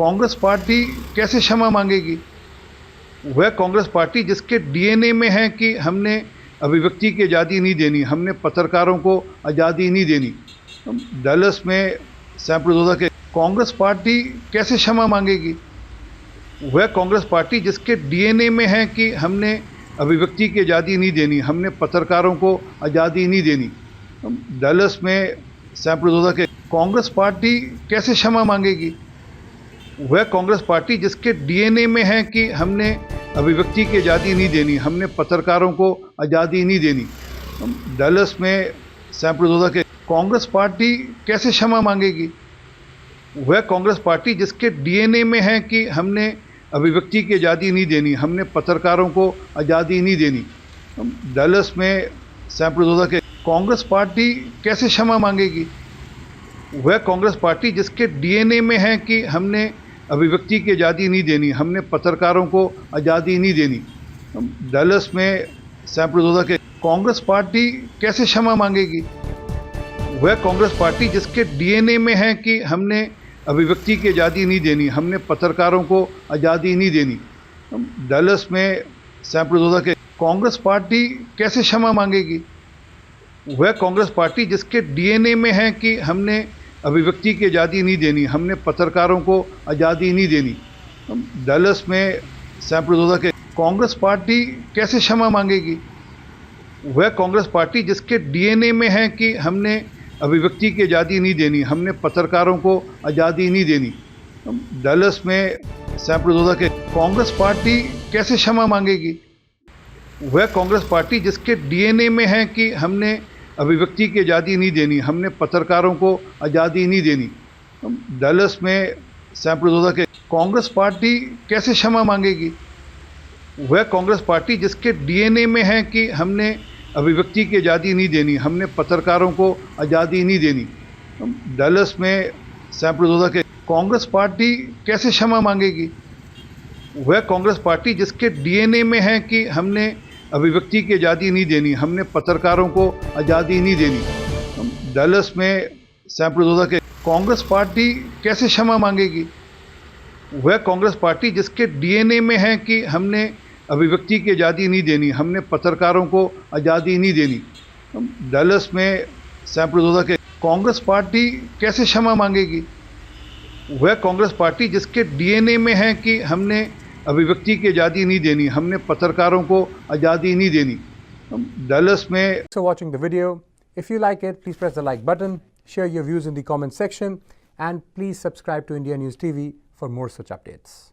Congress party कैसे क्षमा मांगेगी? वह कांग्रेस पार्टी जिसके डीएनए में है कि हमने अभिव्यक्ति की आज़ादी नहीं देनी, हमने पत्रकारों को आज़ादी नहीं देनी। डलस में सैम्प्रोजा के कांग्रेस पार्टी कैसे क्षमा मांगेगी? वह कांग्रेस पार्टी जिसके डीएनए में है कि हमने अभिव्यक्ति की आज़ादी नहीं देनी, हमने पत्रकारों को आज़ादी नहीं देनी। डलस में सैम्प्रोजा के कांग्रेस पार्टी कैसे क्षमा मांगेगी? वह कांग्रेस पार्टी जिसके डीएनए में है कि हमने अभिव्यक्ति की आज़ादी नहीं देनी, हमने पत्रकारों को आज़ादी नहीं देनी। डलस में सैम्प्रोजा के कांग्रेस पार्टी कैसे क्षमा मांगेगी? वह कांग्रेस पार्टी जिसके डीएनए में है कि हमने अभिव्यक्ति की आज़ादी नहीं देनी, हमने पत्रकारों को आज़ादी नहीं देनी। डलस में सैम्प्रोजा के कांग्रेस पार्टी कैसे क्षमा मांगेगी? वह कांग्रेस पार्टी जिसके डीएनए में है कि हमने अभिव्यक्ति की आज़ादी नहीं देनी, हमने पत्रकारों को आज़ादी नहीं देनी। डलस में सैम्प्रोजा के कांग्रेस पार्टी कैसे क्षमा मांगेगी? वह कांग्रेस पार्टी जिसके डीएनए में है कि हमने अभिव्यक्ति की आज़ादी नहीं देनी, हमने पत्रकारों को आज़ादी नहीं देनी। डलस में सैम्प्रोजा के कांग्रेस पार्टी कैसे क्षमा मांगेगी? वह कांग्रेस पार्टी जिसके डीएनए में है कि हमने अभिव्यक्ति की आज़ादी नहीं देनी, हमने पत्रकारों को आज़ादी नहीं देनी। डलस में सैम्प्रोजा के कांग्रेस पार्टी कैसे क्षमा मांगेगी? वह कांग्रेस पार्टी जिसके डीएनए में है कि हमने अभिव्यक्ति की आज़ादी नहीं देनी, हमने पत्रकारों को आज़ादी नहीं देनी। डलस में सैम्प्रोजा के कांग्रेस पार्टी कैसे क्षमा मांगेगी? वह कांग्रेस पार्टी जिसके डीएनए में है कि हमने अभिव्यक्ति की आज़ादी नहीं देनी, हमने पत्रकारों को आज़ादी नहीं देनी। डलस में सैम्प्रोजा के कांग्रेस पार्टी कैसे क्षमा मांगेगी? वह कांग्रेस पार्टी जिसके डीएनए में है कि हमने अभिव्यक्ति की आज़ादी नहीं देनी, हमने पत्रकारों को आज़ादी नहीं देनी। डलस में सैम्प्रोजा के कांग्रेस पार्टी कैसे क्षमा मांगेगी? वह कांग्रेस पार्टी जिसके डीएनए में है कि हमने अभिव्यक्ति की आज़ादी नहीं देनी, हमने पत्रकारों को आज़ादी नहीं देनी। डलस में सैम्प्रोजा के कांग्रेस पार्टी कैसे क्षमा मांगेगी? वह कांग्रेस पार्टी जिसके डीएनए में है कि हमने अभिव्यक्ति की आज़ादी नहीं देनी, हमने पत्रकारों को आज़ादी नहीं देनी। डलस में सैम्प्रोजा के कांग्रेस पार्टी कैसे क्षमा मांगेगी? वह कांग्रेस पार्टी जिसके डीएनए में है कि हमने अभिव्यक्ति की आज़ादी नहीं देनी, हमने पत्रकारों को आज़ादी नहीं देनी। डलस में For watching the video. If you like it, please press the like button, share your views in the comment section, and please subscribe to India News TV for more such updates.